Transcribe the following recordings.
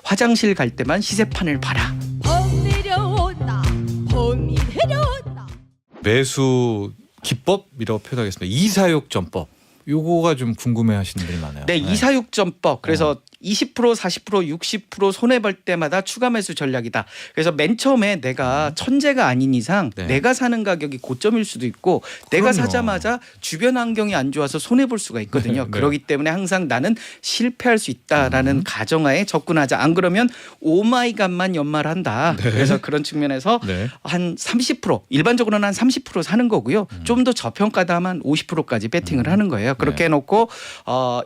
화장실 갈 때만 시세판을 봐라. 봄 내려온다. 봄이 내려온다. 매수 기법이라고 표현하겠습니다. 이사육전법. 요거가 좀 궁금해하시는 분이 많아요. 네, 이사육전법. 그래서 20%, 40%, 60% 손해 볼 때마다 추가 매수 전략이다. 그래서 맨 처음에 내가 천재가 아닌 이상 네. 내가 사는 가격이 고점일 수도 있고 내가 그럼요. 사자마자 주변 환경이 안 좋아서 손해 볼 수가 있거든요. 네. 그렇기 때문에 항상 나는 실패할 수 있다라는 가정하에 접근하자. 안 그러면 오마이갓만 연말한다. 그래서 그런 측면에서 네. 한 30% 일반적으로는 한 30% 사는 거고요. 좀 더 저평가다 하면 50%까지 배팅을 하는 거예요. 그렇게 네. 해놓고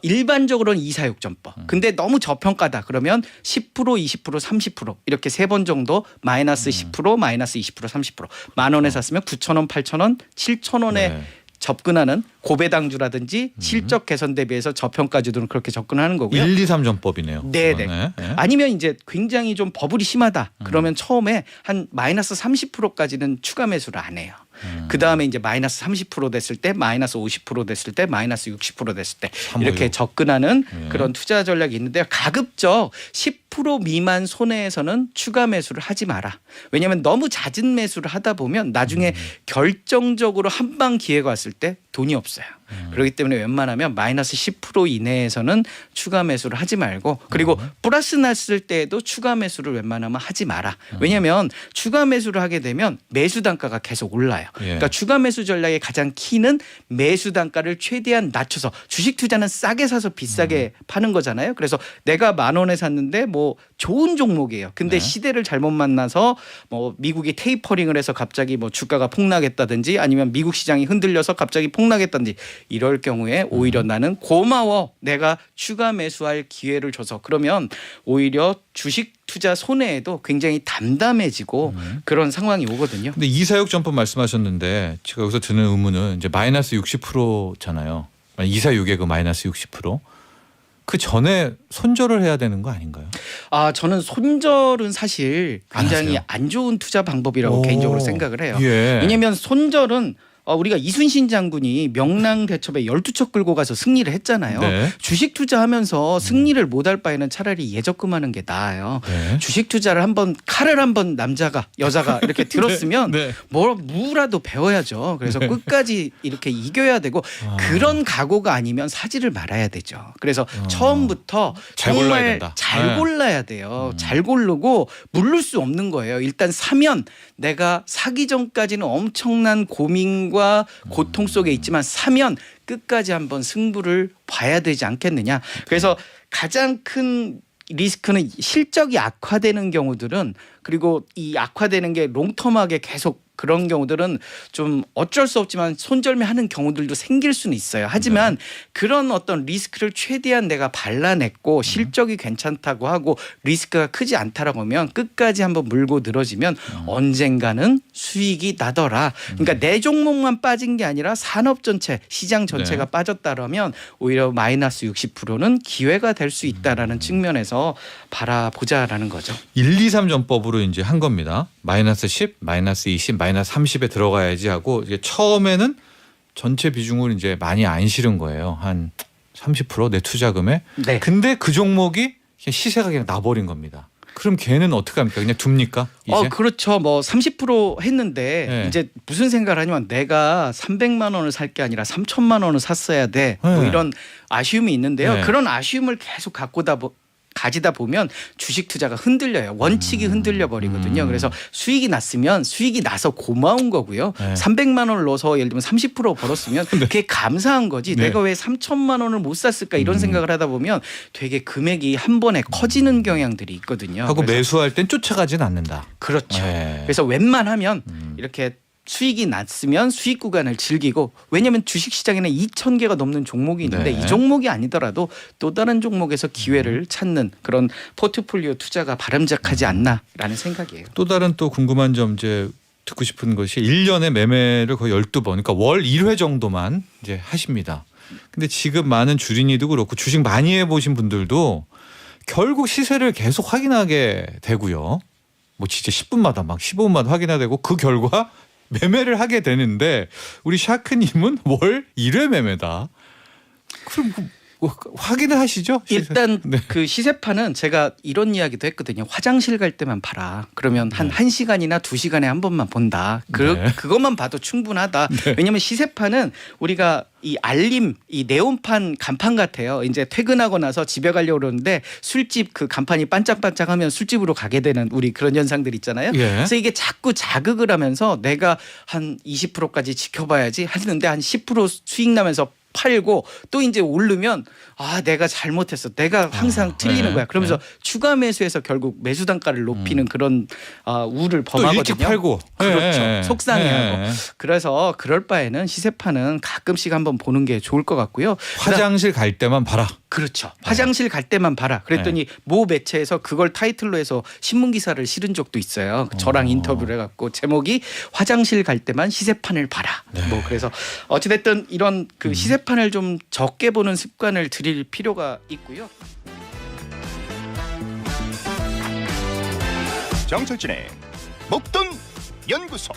일반적으로는 이사육전법. 근데 너무 저평가다 그러면 10%, 20%, 30% 이렇게 세 번 정도 마이너스 10%, 마이너스 20%, 30%. 만 원에 샀으면 9,000원, 8,000원, 7,000원에 네. 접근하는 고배당주라든지 실적 개선 대비해서 저평가주들은 그렇게 접근하는 거고요. 1, 2, 3전법이네요. 네네. 네. 아니면 이제 굉장히 좀 버블이 심하다. 그러면 처음에 한 마이너스 30%까지는 추가 매수를 안 해요. 그 다음에 이제 마이너스 30% 됐을 때, 마이너스 50% 됐을 때, 마이너스 60% 됐을 때 이렇게 356. 접근하는 네. 그런 투자 전략이 있는데요. 가급적 10% 미만 손해에서는 추가 매수를 하지 마라. 왜냐하면 너무 잦은 매수를 하다 보면 나중에 결정적으로 한방 기회가 왔을 때 돈이 없어요. 그렇기 때문에 웬만하면 마이너스 10% 이내에서는 추가 매수를 하지 말고 그리고 플러스 났을 때에도 추가 매수를 웬만하면 하지 마라. 왜냐하면 추가 매수를 하게 되면 매수 단가가 계속 올라요. 예. 그러니까 추가 매수 전략의 가장 키는 매수 단가를 최대한 낮춰서 주식 투자는 싸게 사서 비싸게 파는 거잖아요. 그래서 내가 만 원에 샀는데 뭐 좋은 종목이에요. 근데 네. 시대를 잘못 만나서 뭐 미국이 테이퍼링을 해서 갑자기 뭐 주가가 폭락했다든지 아니면 미국 시장이 흔들려서 갑자기 폭락했다든지 이럴 경우에 오히려 나는 고마워. 내가 추가 매수할 기회를 줘서 그러면 오히려 주식 투자 손해에도 굉장히 담담해지고 그런 상황이 오거든요. 근데 이사육전법 말씀하셨는데 제가 여기서 드는 의문은 이제 마이너스 60%잖아요. 이사육의 그 마이너스 60%. 그 전에 손절을 해야 되는 거 아닌가요? 저는 손절은 사실 안 굉장히 하세요? 안 좋은 투자 방법이라고 오. 개인적으로 생각을 해요. 예. 왜냐하면 손절은 우리가 이순신 장군이 명랑대첩에 12척 끌고 가서 승리를 했잖아요. 네. 주식 투자하면서 승리를 못할 바에는 차라리 예적금하는 게 나아요. 네. 주식 투자를 한번 칼을 한번 여자가 이렇게 들었으면 네. 무라도 배워야죠. 그래서 끝까지 이렇게 이겨야 되고 그런 각오가 아니면 사지를 말아야 되죠. 그래서 처음부터 잘 골라야 정말 된다. 잘 네. 골라야 돼요. 잘 고르고 물를 수 없는 거예요. 일단 사면 내가 사기 전까지는 엄청난 고민과 고통 속에 있지만 사면 끝까지 한번 승부를 봐야 되지 않겠느냐. 그래서 가장 큰 리스크는 실적이 악화되는 경우들은 그리고 이 악화되는 게 롱텀하게 계속 그런 경우들은 좀 어쩔 수 없지만 손절매하는 경우들도 생길 수는 있어요. 하지만 그런 어떤 리스크를 최대한 내가 발라냈고 실적이 괜찮다고 하고 리스크가 크지 않다라고 하면 끝까지 한번 물고 늘어지면 언젠가는 수익이 나더라. 그러니까 내 종목만 빠진 게 아니라 산업 전체, 시장 전체가 네. 빠졌다라면 오히려 마이너스 60%는 기회가 될 수 있다라는 측면에서 바라보자라는 거죠. 1, 2, 3전법으로 이제 한 겁니다. 마이너스 10, 마이너스 20, 마이너스 30에 들어가야지 하고 이게 처음에는 전체 비중을 이제 많이 안 실은 거예요. 한 30% 내 투자금에. 네. 근데 그 종목이 그냥 시세가 그냥 나버린 겁니다. 그럼 걔는 어떻게 합니까? 그냥 둡니까? 이제? 그렇죠. 뭐 30% 했는데 네. 이제 무슨 생각을 하냐면 내가 300만 원을 살 게 아니라 3천만 원을 샀어야 돼. 뭐 네. 이런 아쉬움이 있는데요. 네. 그런 아쉬움을 계속 가지다 보면 주식 투자가 흔들려요. 원칙이 흔들려 버리거든요. 그래서 수익이 났으면 수익이 나서 고마운 거고요. 네. 300만 원을 넣어서 예를 들면 30% 벌었으면 그게 감사한 거지. 네. 내가 왜 3천만 원을 못 샀을까 이런 생각을 하다 보면 되게 금액이 한 번에 커지는 경향들이 있거든요. 하고 그래서 매수할 땐 쫓아가진 않는다. 그렇죠. 네. 그래서 웬만하면 이렇게 수익이 났으면 수익 구간을 즐기고 왜냐하면 주식시장에는 2,000개가 넘는 종목이 있는데 네. 이 종목이 아니더라도 또 다른 종목에서 기회를 찾는 그런 포트폴리오 투자가 바람직하지 않나라는 생각이에요. 또 다른 또 궁금한 점 이제 듣고 싶은 것이 1년에 매매를 거의 12번 그러니까 월 1회 정도만 이제 하십니다. 근데 지금 많은 주린이도 그렇고 주식 많이 해보신 분들도 결국 시세를 계속 확인하게 되고요. 뭐 진짜 10분마다 막 15분마다 확인하게 되고 그 결과 매매를 하게 되는데 우리 샤크님은 월 1회 매매다. 그럼 확인을 하시죠? 일단 네. 그 시세판은 제가 이런 이야기도 했거든요. 화장실 갈 때만 봐라. 그러면 한 1시간이나 2시간에 한 번만 본다. 네. 그것만 봐도 충분하다. 왜냐하면 시세판은 우리가 이 알림, 이 네온판 간판 같아요. 이제 퇴근하고 나서 집에 가려고 그러는데 술집 그 간판이 반짝반짝하면 술집으로 가게 되는 우리 그런 현상들 있잖아요. 예. 그래서 이게 자꾸 자극을 하면서 내가 한 20%까지 지켜봐야지 하는데 한 10% 수익 나면서 팔고 또 이제 오르면 아 내가 잘못했어. 내가 항상 틀리는 네. 거야. 그러면서 네. 추가 매수해서 결국 매수 단가를 높이는 그런 우를 또 범하거든요. 일찍 팔고 그렇죠. 예. 속상해하고. 예. 그래서 그럴 바에는 시세판은 가끔씩 한번 보는 게 좋을 것 같고요. 화장실 갈 때만 봐라. 그렇죠. 화장실 갈 때만 봐라. 그랬더니 모 매체에서 그걸 타이틀로 해서 신문 기사를 실은 적도 있어요. 저랑 인터뷰를 해갖고 제목이 화장실 갈 때만 시세판을 봐라. 뭐 그래서 어찌됐든 이런 그 시세판을 좀 적게 보는 습관을 들일 필요가 있고요. 정철진의 목돈 연구소.